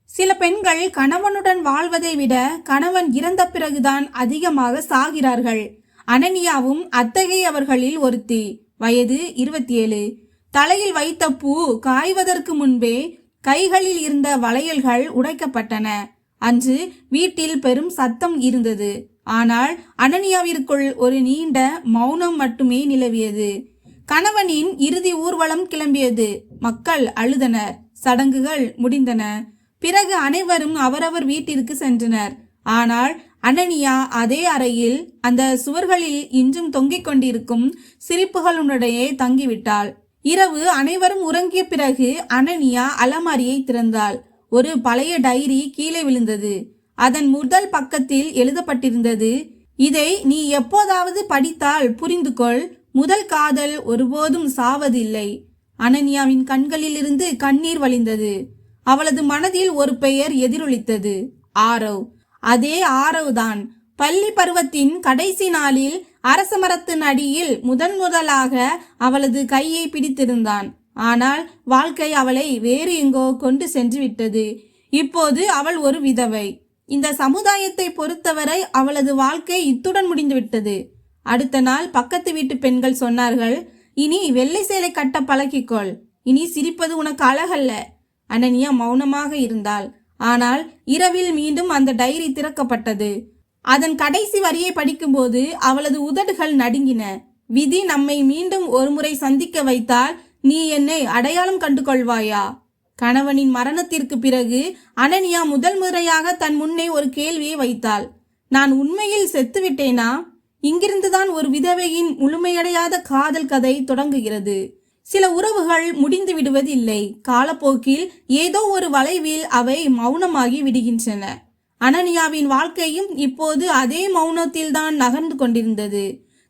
சில பெண்கள் கணவனுடன் வாழ்வதை விட கணவன் இறந்த பிறகுதான் அதிகமாக சாகிறார்கள். அனனியாவும் அத்தகையவர்களில் ஒருத்தி. வயது 27. தலையில் வைத்த பூ காய்வதற்கு முன்பே கைகளில் இருந்த வளையல்கள் உடைக்கப்பட்டன. அன்று வீட்டில் பெரும் சத்தம் இருந்தது. ஆனால் அனனியாவிற்குள் ஒரு நீண்ட மௌனம் மட்டுமே நிலவியது. கணவனின் இறுதி ஊர்வலம் கிளம்பியது. மக்கள் அழுதனர். சடங்குகள் முடிந்தன. பிறகு அனைவரும் அவரவர் வீட்டிற்கு சென்றனர். ஆனால் அனனியா அதே அறையில் அந்த சுவர்களில் இன்றும் தொங்கிக் கொண்டிருக்கும் சிரிப்புகளுடனேயே தங்கிவிட்டாள். இரவு அனைவரும் உறங்கிய பிறகு அனனியா அலமாரியை திறந்தாள். ஒரு பழைய டைரி கீழே விழுந்தது. அதன் முதல் பக்கத்தில் எழுதப்பட்டிருந்தது, இதை நீ எப்போதாவது படித்தால் புரிந்து கொள், முதல் காதல் ஒருபோதும் சாவதில்லை. அனனியாவின் கண்களில் இருந்து கண்ணீர் வழிந்தது. அவளது மனதில் ஒரு பெயர் எதிரொலித்தது, ஆரவ். அதே ஆரவ் தான் பள்ளி பருவத்தின் கடைசி நாளில் அரச மரத்தின் அடியில் முதலாக அவளது கையை பிடித்திருந்தான். ஆனால் வாழ்க்கை அவளை வேறு எங்கோ கொண்டு சென்று விட்டது. இப்போது அவள் ஒரு விதவை. இந்த சமுதாயத்தை பொறுத்தவரை அவளது வாழ்க்கை இத்துடன் முடிந்துவிட்டது. அடுத்த நாள் பக்கத்து வீட்டு பெண்கள் சொன்னார்கள், இனி வெள்ளை சேலை கட்ட பழகிக்கொள், இனி சிரிப்பது உனக்கு அழகல்ல. அனனியா மௌனமாக இருந்தாள். ஆனால் இரவில் மீண்டும் அந்த டைரி திறக்கப்பட்டது. அதன் கடைசி வரியை படிக்கும்போது அவளது உதடுகள் நடுங்கின. விதி நம்மை மீண்டும் ஒருமுறை சந்திக்க வைத்தால் நீ என்னை அடையாளம் கண்டு கொள்வாயா? கணவனின் மரணத்திற்கு பிறகு அனனியா முதல் முறையாக தன் முன்னே ஒரு கேள்வியை வைத்தாள். நான் உண்மையில் செத்துவிட்டேனா? இங்கிருந்துதான் ஒரு விதவையின் முழுமையடையாத காதல் கதை தொடங்குகிறது. சில உறவுகள் முடிந்து விடுவதில்லை. காலப்போக்கில் ஏதோ ஒரு வளைவில் அவை மௌனமாகி விடுகின்றன. அனனியாவின் வாழ்க்கையும் இப்போது அதே மௌனத்தில்தான் நகர்ந்து கொண்டிருந்தது.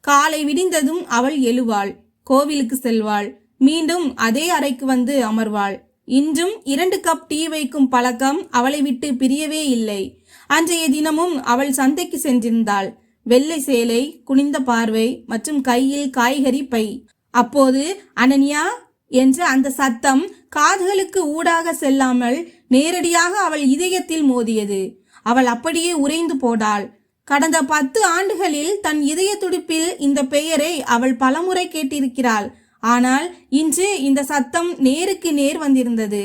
காலை விடிந்ததும் அவள் எழுவாள், கோவிலுக்கு செல்வாள், மீண்டும் அதே அறைக்கு வந்து அமர்வாள். இன்றும் 2 கப் டீ வைக்கும் பழக்கம் அவளை விட்டு பிரியவே இல்லை. அன்றைய தினமும் அவள் சந்தைக்கு சென்றிருந்தாள். வெள்ளை சேலை, குனிந்த பார்வை மற்றும் கையில் காய்கறி பை. அப்போது அனனியா என்ற அந்த சத்தம் காதுகளுக்கு ஊடாக செல்லாமல் நேரடியாக அவள் இதயத்தில் மோதியது. அவள் அப்படியே உறைந்து போனாள். கடந்த 10 ஆண்டுகளில் தன் இதய துடிப்பில் இந்த பெயரை அவள் பலமுறை கேட்டிருக்கிறாள். ஆனால் இன்று இந்த சத்தம் நேருக்கு நேர் வந்திருந்தது.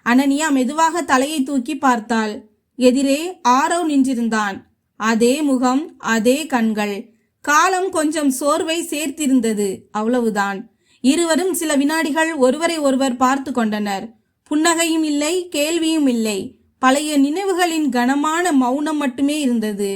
அனனியா மெதுவாக தலையை தூக்கி பார்த்தாள். எதிரே ஆரவ் நின்றிருந்தான். அதே முகம், அதே கண்கள். காலம் கொஞ்சம் சோர்வை சேர்த்திருந்தது, அவ்வளவுதான். இருவரும் சில வினாடிகள் ஒருவரை ஒருவர் பார்த்து கொண்டனர். புன்னகையும் இல்லை, கேள்வியும் இல்லை. பழைய நினைவுகளின் கனமான மௌனம் மட்டுமே இருந்தது.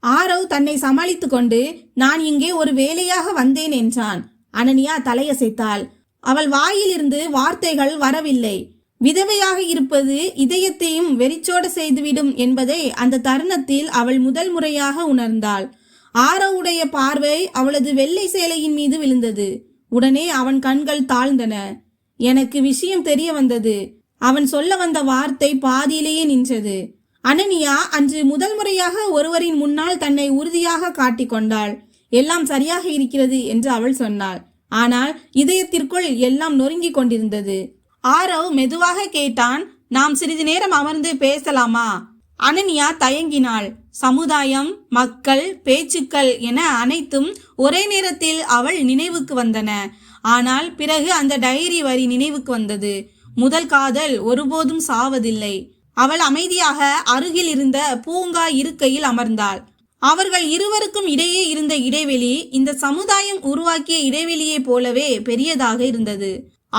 ஆரவ் தன்னை சமாளித்து கொண்டு, நான் இங்கே ஒரு வேலையாக வந்தேன் என்றான். அனனியா தலையசைத்தாள். அவள் வாயிலிருந்து வார்த்தைகள் வரவில்லை. விதவையாக இருப்பது இதயத்தையும் வெறிச்சோட செய்துவிடும் என்பதை அந்த தருணத்தில் அவள் முதல் முறையாக உணர்ந்தாள். ஆரவுடைய பார்வை அவளது வெள்ளை சேலையின் மீது விழுந்தது. உடனே அவன் கண்கள் தாழ்ந்தன. எனக்கு விஷயம் தெரிய வந்தது. அவன் சொல்ல வந்த வார்த்தை பாதியிலேயே நின்றது. அனனியா அன்று முதல் முறையாக ஒருவரின் முன்னால் தன்னை உறுதியாக காட்டிக்கொண்டாள். எல்லாம் சரியாக இருக்கிறது என்று அவள் சொன்னாள். ஆனால் இதயத்திற்குள் எல்லாம் நொறுங்கி கொண்டிருந்தது. ஆரவ் மெதுவாக கேட்டான், நாம் சிறிது நேரம் அமர்ந்து பேசலாமா? அனனியா தயங்கினாள். சமுதாயம், மக்கள், பேச்சுக்கள் என அனைத்தும் ஒரே நேரத்தில் அவள் நினைவுக்கு வந்தன. ஆனால் பிறகு அந்த டைரி வரி நினைவுக்கு வந்தது. முதல் காதல் ஒருபோதும் சாவதில்லை. அவள் அமைதியாக அருகில் இருந்த பூங்கா இருக்கையில் அமர்ந்தாள். அவர்கள் இருவருக்கும் இடையே இருந்த இடைவெளி இந்த சமுதாயம் உருவாக்கிய இடைவெளியை போலவே பெரியதாக இருந்தது.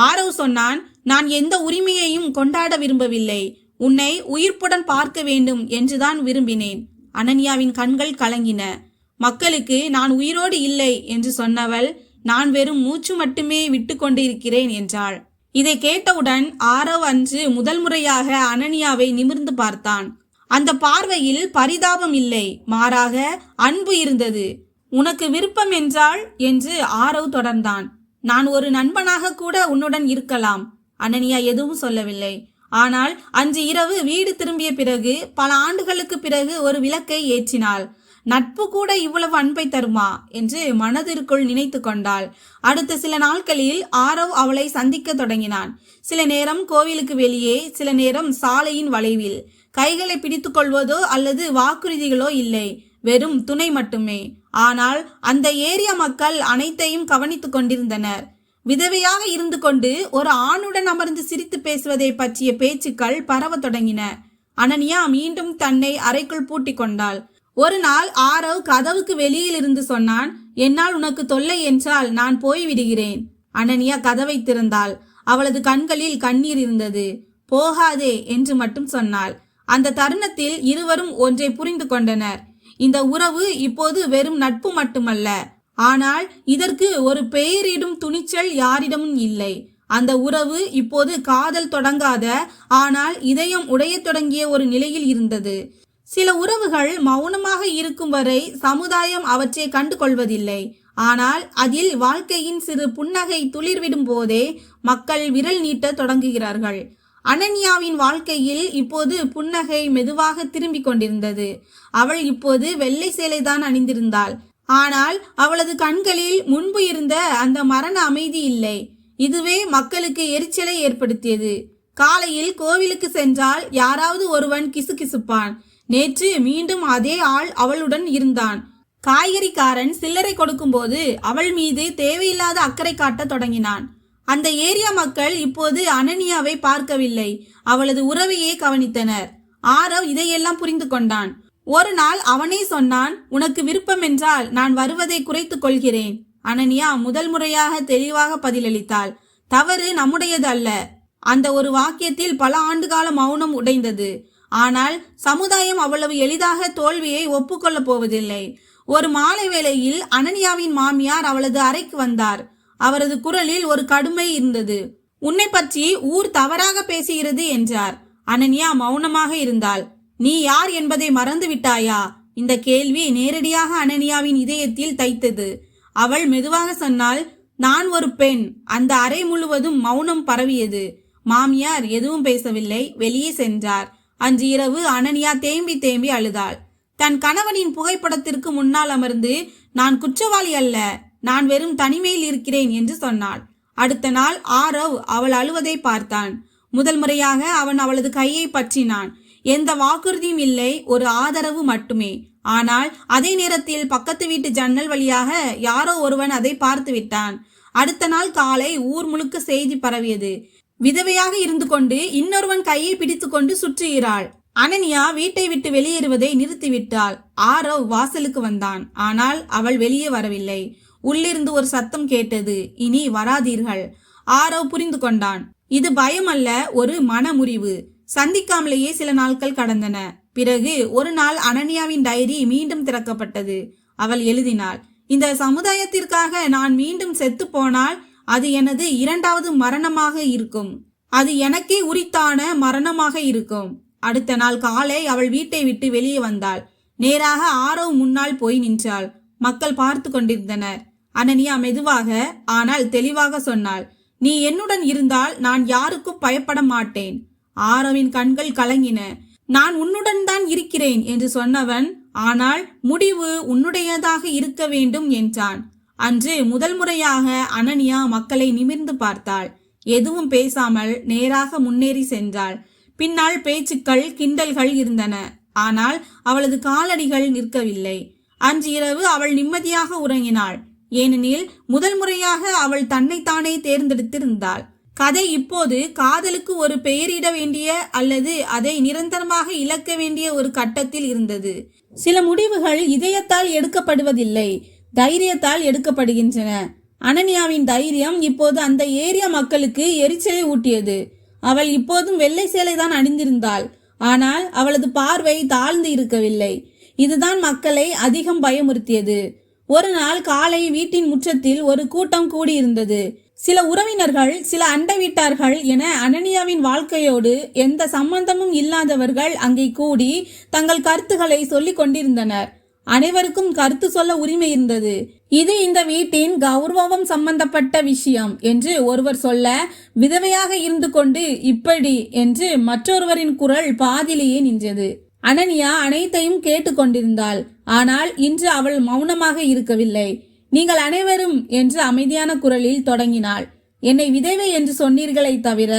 ஆரவ் சொன்னான், நான் எந்த உரிமையையும் கொண்டாட விரும்பவில்லை. உன்னை உயிர்ப்புடன் பார்க்க வேண்டும் என்றுதான் விரும்பினேன். அனனியாவின் கண்கள் கலங்கின. மக்களுக்கு நான் உயிரோடு இல்லை என்று சொன்னவள், நான் வெறும் மூச்சு மட்டுமே விட்டு கொண்டிருக்கிறேன் என்றாள். இதை கேட்டவுடன் ஆரவ் அன்று முதல் முறையாக அனனியாவை நிமிர்ந்து பார்த்தான். அந்த பார்வையில் பரிதாபம் இல்லை, மாறாக அன்பு இருந்தது. உனக்கு விருப்பம் என்றால் என்று ஆரவ் தொடர்ந்தான். நான் ஒரு நண்பனாக கூட உன்னுடன் இருக்கலாம். அனனியா எதுவும் சொல்லவில்லை. ஆனால் அன்று இரவு வீடு திரும்பிய பிறகு பல ஆண்டுகளுக்கு பிறகு ஒரு விளக்கை ஏற்றினாள். நட்பு கூட இவ்வளவு அன்பை தருமா என்று மனதிற்குள் நினைத்து கொண்டாள். அடுத்த சில நாட்களில் ஆரவ் அவளை சந்திக்க தொடங்கினான். சில நேரம் கோவிலுக்கு வெளியே, சில நேரம் சாலையின் வளைவில். கைகளை பிடித்துக் கொள்வதோ அல்லது வாக்குறுதிகளோ இல்லை, வெறும் துணை மட்டுமே. ஆனால் அந்த ஏரியா மக்கள் அனைத்தையும் கவனித்துக் கொண்டிருந்தனர். விதவையாக இருந்து கொண்டு ஒரு ஆணுடன் அமர்ந்து சிரித்து பேசுவதை பற்றிய பேச்சுக்கள் பரவ தொடங்கின. அனன்யா மீண்டும் தன்னை அறைக்குள் பூட்டி கொண்டாள். ஒரு நாள் ஆரவ் கதவுக்கு வெளியில் இருந்து சொன்னான், என்னால் உனக்கு தொல்லை என்றால் நான் போய் விடுகிறேன். அனன்யா கதவை திறந்தாள். அவளது கண்களில் கண்ணீர் இருந்தது. போகாதே என்று மட்டும் சொன்னாள். அந்த தருணத்தில் இருவரும் ஒன்றை புரிந்து கொண்டனர். இந்த உறவு இப்போது வெறும் நட்பு மட்டுமல்ல, ஆனால் இதற்கு ஒரு பெயரிடும் துணிச்சல் யாரிடமும் இல்லை. அந்த உறவு இப்போது காதல் தொடங்காத, ஆனால் இதயம் உடைய தொடங்கிய ஒரு நிலையில் இருந்தது. சில உறவுகள் மௌனமாக இருக்கும் வரை சமுதாயம் அவற்றை கண்டு கொள்வதில்லை. ஆனால் அதில் வாழ்க்கையின் சிறு புன்னகை துளிர்விடும் போதே மக்கள் விரல் நீட்ட தொடங்குகிறார்கள். அனன்யாவின் வாழ்க்கையில் இப்போது புன்னகை மெதுவாக திரும்பிக் கொண்டிருந்தது. அவள் இப்போது வெள்ளை சேலைதான் அணிந்திருந்தாள். ஆனால் அவளது கண்களில் முன்பு இருந்த அந்த மரண அமைதி இல்லை. இதுவே மக்களுக்கு எரிச்சலை ஏற்படுத்தியது. காலையில் கோவிலுக்கு சென்றால் யாராவது ஒருவன் கிசுகிசுப்பான். நேற்று மீண்டும் அதே ஆள் அவளுடன் இருந்தான். காய்கறிக்காரன் சில்லறை கொடுக்கும்போது அவள் மீது தேவையில்லாத அக்கறை காட்ட தொடங்கினான். அந்த ஏரியா மக்கள் இப்போது அனன்யாவை பார்க்கவில்லை, அவளது உறவையே கவனித்தனர். ஆரவ் இதையெல்லாம் புரிந்து கொண்டான். ஒரு நாள் அவனே சொன்னான், உனக்கு விருப்பம் என்றால் நான் வருவதை குறைத்துக் கொள்கிறேன். அனன்யா முதல் முறையாக தெளிவாக பதிலளித்தாள். தவறு நம்முடையது அல்ல. அந்த ஒரு வாக்கியத்தில் பல ஆண்டுகால மௌனம் உடைந்தது. ஆனால் சமுதாயம் அவ்வளவு எளிதாக தோல்வியை ஒப்புக்கொள்ளப் போவதில்லை. ஒரு மாலை வேளையில் அனன்யாவின் மாமியார் அவளது அறைக்கு வந்தார். அவரது குரலில் ஒரு கடுமை இருந்தது. உன்னை பற்றி ஊர் தவறாக பேசுகிறது என்றார். அனன்யா மௌனமாக இருந்தாள். நீ யார் என்பதை மறந்து விட்டாயா? இந்த கேள்வி நேரடியாக அனன்யாவின் இதயத்தில் தைத்தது. அவள் மெதுவாக சொன்னாள், நான் ஒரு பெண். அந்த அறை முழுவதும் மௌனம் பரவியது. மாமியார் எதுவும் பேசவில்லை, வெளியே சென்றார். அன்று இரவு அனன்யா தேம்பி தேம்பி அழுதாள். தன் கணவனின் புகைப்படத்திற்கு முன்னால் அமர்ந்து, நான் குற்றவாளி அல்ல, நான் வெறும் தனிமையில் இருக்கிறேன் என்று சொன்னாள். அடுத்த நாள் ஆரவ் அவள் அழுவதை பார்த்தான். முதல் முறையாக அவன் அவளது கையை பற்றினான். எந்த வாக்குறுதியும் இல்லை, ஒரு ஆதரவு மட்டுமே. ஆனால் அதே நேரத்தில் பக்கத்து வீட்டு ஜன்னல் வழியாக யாரோ ஒருவன் அதை பார்த்து விட்டான். அடுத்த நாள் காலை ஊர் முழுக்க செய்தி பரவியது. விதவையாக இருந்து கொண்டு இன்னொருவன் கையை பிடித்து கொண்டு சுற்றுகிறாள். அனன்யா வீட்டை விட்டு வெளியேறுவதை நிறுத்திவிட்டாள். ஆரவ் வாசலுக்கு வந்தான். ஆனால் அவள் வெளியே வரவில்லை. உள்ளிருந்து ஒரு சத்தம் கேட்டது, இனி வராதீர்கள். ஆரவ் புரிந்து கொண்டான். இது பயம் அல்ல, ஒரு மனமுறிவு. சந்திக்காமலேயே சில நாட்கள் கடந்தன. பிறகு ஒரு நாள் அனன்யாவின் டைரி மீண்டும் திறக்கப்பட்டது. அவள் எழுதினாள், இந்த சமுதாயத்திற்காக நான் மீண்டும் செத்து போனால் அது எனது இரண்டாவது மரணமாக இருக்கும். அது எனக்கே உரித்தான மரணமாக இருக்கும். அடுத்த நாள் காலை அவள் வீட்டை விட்டு வெளியே வந்தாள். நேராக ஆரவ் முன்னால் போய் நின்றாள். மக்கள் பார்த்து கொண்டிருந்தனர். அனன்யா மெதுவாக ஆனால் தெளிவாக சொன்னாள், நீ என்னுடன் இருந்தால் நான் யாருக்கும் பயப்பட மாட்டேன். ஆரவின் கண்கள் கலங்கின. நான் உன்னுடன் தான் இருக்கிறேன் என்று சொன்னவன், ஆனால் முடிவு உன்னுடையதாக இருக்க வேண்டும் என்றான். அன்று முதல் முறையாக அனன்யா மக்களை நிமிர்ந்து பார்த்தாள். எதுவும் பேசாமல் நேராக முன்னேறி சென்றாள். பின்னால் பேச்சுக்கள், கிண்டல்கள் இருந்தன. ஆனால் அவளது காலடிகள் நிற்கவில்லை. அன்று இரவு அவள் நிம்மதியாக உறங்கினாள். ஏனெனில் முதல் முறையாக அவள் தன்னைத்தானே தேர்ந்தெடுத்திருந்தாள். கதை இப்போது காதலுக்கு ஒரு பெயரிட வேண்டிய அல்லது அதை நிரந்தரமாக இழக்க வேண்டிய ஒரு கட்டத்தில் இருந்தது. சில முடிவுகள் இதயத்தால் எடுக்கப்படுவதில்லை, தைரியத்தால் எடுக்கப்படுகின்றன. அனன்யாவின் தைரியம் இப்போது அந்த ஏரியா மக்களுக்கு எரிச்சலை ஊட்டியது. அவள் இப்போதும் வெள்ளை சேலை தான் அணிந்திருந்தாள். ஆனால் அவளது பார்வை தாழ்ந்து இருக்கவில்லை. இதுதான் மக்களை அதிகம் பயமுறுத்தியது. ஒரு நாள் காலை வீட்டின் முற்றத்தில் ஒரு கூட்டம் கூடியிருந்தது. சில உறவினர்கள், சில அண்டை வீட்டார்கள் என அனன்யாவின் வாழ்க்கையோடு எந்த சம்பந்தமும் இல்லாதவர்கள் அங்கே கூடி தங்கள் கருத்துக்களை சொல்லிக் கொண்டிருந்தனர். அனைவருக்கும் கருத்து சொல்ல உரிமை இருந்தது. இது இந்த வீட்டின் கௌரவம் சம்பந்தப்பட்ட விஷயம் என்று ஒருவர் சொல்ல, விதவையாக இருந்து கொண்டு இப்படி என்று மற்றொருவரின் குரல் பாதிலேயே நின்றது. அனனியா அனைத்தையும் கேட்டுக்கொண்டிருந்தாள். ஆனால் இன்று அவள் மௌனமாக இருக்கவில்லை. நீங்கள் அனைவரும் என்று அமைதியான குரலில் தொடங்கினாள். என்னை விதவை என்று சொன்னீர்களே தவிர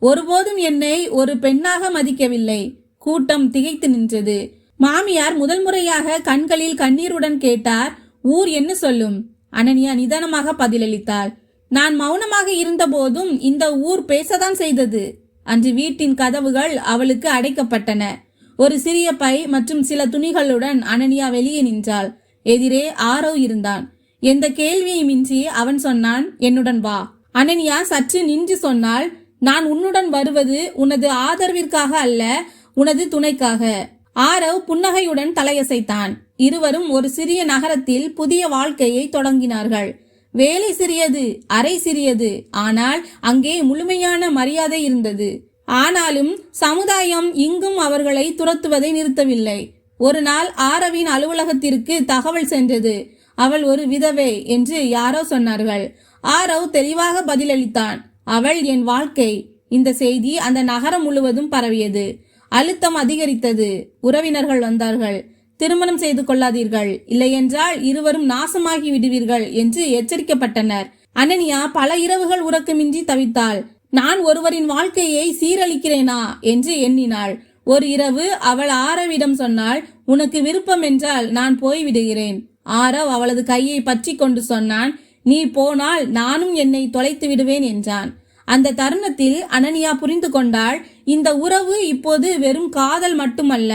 ஒருபோதும் என்னை ஒரு பெண்ணாக மதிக்கவில்லை. கூட்டம் திகைத்து நின்றது. மாமியார் முதல் முறையாக கண்களில் கண்ணீருடன் கேட்டார், ஊர் என்ன சொல்லும்? அனனியா நிதானமாக பதிலளித்தாள், நான் மௌனமாக இருந்த போதும் இந்த ஊர் பேசத்தான் செய்தது. அன்று வீட்டின் கதவுகள் அவளுக்கு அடைக்கப்பட்டன. ஒரு சிறிய பை மற்றும் சில துணிகளுடன் அனனியா வெளியே நின்றாள். எதிரே ஆரவ் இருந்தான். எந்த கேள்வியுமின்றி அவன் சொன்னான், என்னுடன் வா. அனனியா சற்று நின்று சொன்னாள், நான் உன்னுடன் வருவது உனது ஆதரவிற்காக அல்ல, உனது துணைக்காக. ஆரவ் புன்னகையுடன் தலையசைத்தான். இருவரும் ஒரு சிறிய நகரத்தில் புதிய வாழ்க்கையை தொடங்கினார்கள். வேலை சிறியது, அறை சிறியது, ஆனால் அங்கே முழுமையான மரியாதை இருந்தது. ஆனாலும் சமுதாயம் இங்கும் அவர்களை துரத்துவதை நிறுத்தவில்லை. ஒரு நாள் ஆரவின் அலுவலகத்திற்கு தகவல் சென்றது. அவள் ஒரு விதவை என்று யாரோ சொன்னார்கள். ஆரவ் தெளிவாக பதிலளித்தான், அவள் என் வாழ்க்கை. இந்த செய்தி அந்த நகரம் முழுவதும் பரவியது. அழுத்தம் அதிகரித்தது. உறவினர்கள் வந்தார்கள். திருமணம் செய்து கொள்ளாதீர்கள், இல்லையென்றால் இருவரும் நாசமாகி விடுவீர்கள் என்று எச்சரிக்கப்பட்டனர். அனனியா பல இரவுகள் உறக்கமின்றி தவித்தாள். நான் ஒருவரின் வாழ்க்கையை சீரழிக்கிறேனா என்று எண்ணினாள். ஒரு இரவு அவள் ஆரவிடம் சொன்னாள், உனக்கு விருப்பம் என்றால் நான் போய்விடுகிறேன். ஆரவ் அவளது கையை பற்றி கொண்டு சொன்னான், நீ போனால் நானும் என்னை தொலைத்து விடுவேன் என்றான். அந்த தருணத்தில் அனனியா புரிந்து கொண்டாள், இந்த உறவு இப்போது வெறும் காதல் மட்டுமல்ல,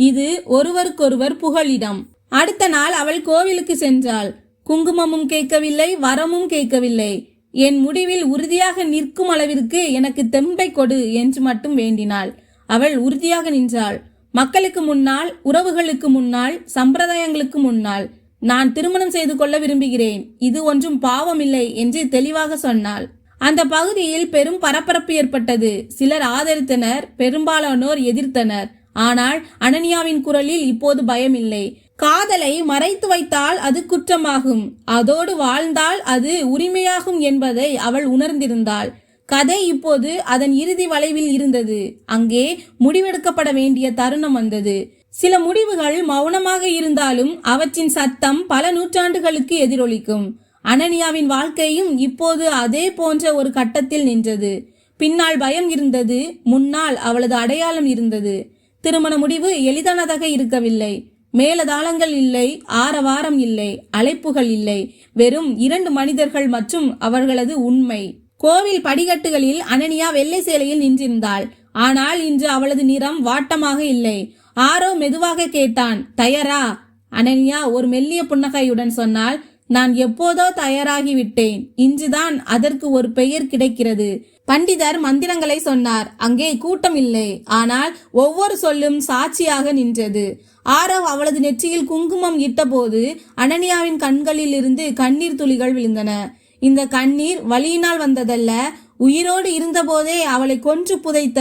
இது ஒருவருக்கொருவர் புகலிடம். அடுத்த நாள் அவள் கோவிலுக்கு சென்றாள். குங்குமமும் கேட்கவில்லை, வரமும் கேட்கவில்லை. என் முடிவில் உறுதியாக நிற்கும் அளவிற்கு எனக்கு தெம்பை கொடு என்று மட்டும் வேண்டினாள். அவள் உறுதியாக நின்றாள். மக்களுக்கு முன்னால், உறவுகளுக்கு முன்னால், சம்பிரதாயங்களுக்கு முன்னால். நான் திருமணம் செய்து கொள்ள விரும்புகிறேன், இது ஒன்றும் பாவமில்லை என்று தெளிவாக சொன்னாள். அந்த பகுதியில் பெரும் பரபரப்பு ஏற்பட்டது. சிலர் ஆதரித்தனர், பெரும்பாலானோர் எதிர்த்தனர். ஆனால் அனனியாவின் குரலில் இப்போது பயமில்லை. காதலை மறைத்து வைத்தால் அது குற்றமாகும், அதோடு வாழ்ந்தால் அது உரிமையாகும் என்பதை அவள் உணர்ந்திருந்தாள். கதை இப்போது அதன் இறுதி வளைவில் இருந்தது. அங்கே முடிவெடுக்கப்பட வேண்டிய தருணம் வந்தது. சில முடிவுகள் மௌனமாக இருந்தாலும் அவற்றின் சத்தம் பல நூற்றாண்டுகளுக்கு எதிரொலிக்கும். அனனியாவின் வாழ்க்கையும் இப்போது அதே போன்ற ஒரு கட்டத்தில் நின்றது. பின்னால் பயம் இருந்தது, முன்னால் அவளது அடையாளம் இருந்தது. திருமண முடிவு எளிதானதாக இருக்கவில்லை. மேலதாளங்கள் இல்லை, ஆரவாரம் இல்லை, அழைப்புகள் இல்லை. வெறும் 2 மனிதர்கள் மற்றும் அவர்களது உண்மை. கோவில் படிக்கட்டுகளில் அனனியா வெள்ளை சேலையில் நின்றிருந்தாள். ஆனால் இன்று அவளது நிறம் வாட்டமாக இல்லை. ஆரவ் மெதுவாக கேட்டான், தயாரா? அனனியா ஒரு மெல்லிய புன்னகையுடன் சொன்னாள், நான் எப்போதோ தயாராகிவிட்டேன். இன்றுதான் அதற்கு ஒரு பெயர் கிடைக்கிறது. பண்டிதர் மந்திரங்களை சொன்னார். அங்கே கூட்டம் இல்லை, ஆனால் ஒவ்வொரு சொல்லும் சாட்சியாக நின்றது. ஆரவ் அவளது நெற்றியில் குங்குமம் இட்டபோது அனனியாவின் கண்களில் இருந்து கண்ணீர் துளிகள் விழுந்தன. இந்த கண்ணீர் வலியினால் வந்ததல்ல, உயிரோடு இருந்தபோதே அவளை கொன்று புதைத்த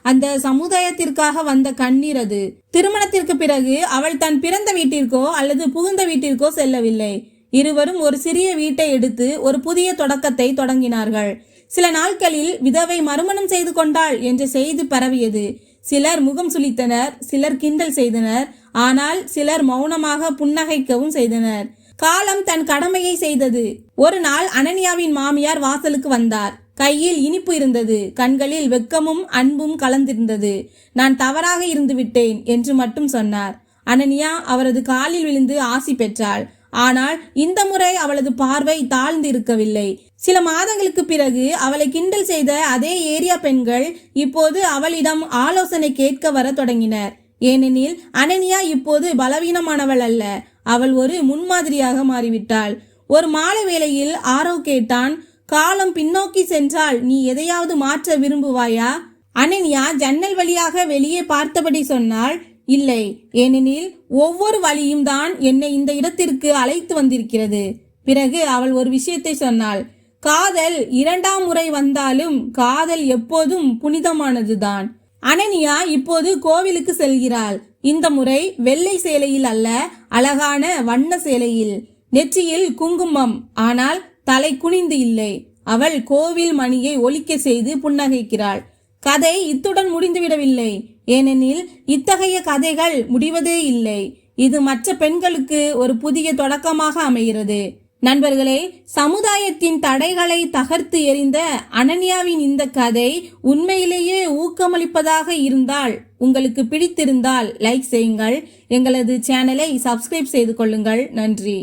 அந்த சமுதாயத்திற்காக வந்த கண்ணீர் அது. திருமணத்திற்கு பிறகு அவள் தன் பிறந்த வீட்டிற்கோ அல்லது புகுந்த வீட்டிற்கோ செல்லவில்லை. இருவரும் ஒரு சிறிய வீட்டை எடுத்து ஒரு புதிய தொடக்கத்தை தொடங்கினார்கள். சில நாட்களில் விதவை மறுமணம் செய்து கொண்டாள் என்ற செய்தி பரவியது. சிலர் முகம் சுளித்தனர், சிலர் கிண்டல் செய்தனர், ஆனால் சிலர் மௌனமாக புன்னகைக்கவும் செய்தனர். காலம் தன் கடமையை செய்தது. ஒரு நாள் அனனியாவின் மாமியார் வாசலுக்கு வந்தார். கையில் இனிப்பு இருந்தது, கண்களில் வெட்கமும் அன்பும் கலந்திருந்தது. நான் தவறாக இருந்து விட்டேன் என்று மட்டும் சொன்னார். அனனியா அவரது காலில் விழுந்து ஆசி பெற்றாள். ஆனால் இந்த முறை அவளது பார்வை தாழ்ந்து இருக்கவில்லை. சில மாதங்களுக்கு பிறகு அவளை கிண்டல் செய்த அதே ஏரியா பெண்கள் இப்போது அவளிடம் ஆலோசனை கேட்க வர தொடங்கினர். ஏனெனில் அனனியா இப்போது பலவீனமானவள் அல்ல, அவள் ஒரு முன்மாதிரியாக மாறிவிட்டாள். ஒரு மாலை வேளையில் ஆரவ் கேட்டான், காலம் பின்னோக்கி சென்றால் நீ எதையாவது மாற்ற விரும்புவாயா? அனனியா ஜன்னல் வழியாக வெளியே பார்த்தபடி சொன்னாள், இல்லை, ஏனெனில் ஒவ்வொரு வழியும் தான் என்னை இந்த இடத்திற்கு அழைத்து வந்திருக்கிறது. பிறகு அவள் ஒரு விஷயத்தை சொன்னாள், காதல் 2ஆம் முறை வந்தாலும் காதல் எப்போதும் புனிதமானதுதான். அனனியா இப்போது கோவிலுக்கு செல்கிறாள். இந்த முறை வெள்ளை சேலையில் அல்ல, அழகான வண்ண சேலையில். நெற்றியில் குங்குமம், ஆனால் தலை குனிந்து இல்லை. அவள் கோவில் மணியை ஒலிக்க செய்து புன்னகைக்கிறாள். கதை இத்துடன் முடிந்துவிடவில்லை. ஏனெனில் இத்தகைய கதைகள் முடிவதே இல்லை. இது மற்ற பெண்களுக்கு ஒரு புதிய தொடக்கமாக அமைகிறது. நண்பர்களே, சமுதாயத்தின் தடைகளை தகர்த்து எறிந்த அனன்யாவின் இந்த கதை உண்மையிலேயே ஊக்கமளிப்பதாக இருந்தால், உங்களுக்கு பிடித்திருந்தால் லைக் செய்யுங்கள். எங்களது சேனலை சப்ஸ்கிரைப் செய்து கொள்ளுங்கள். நன்றி.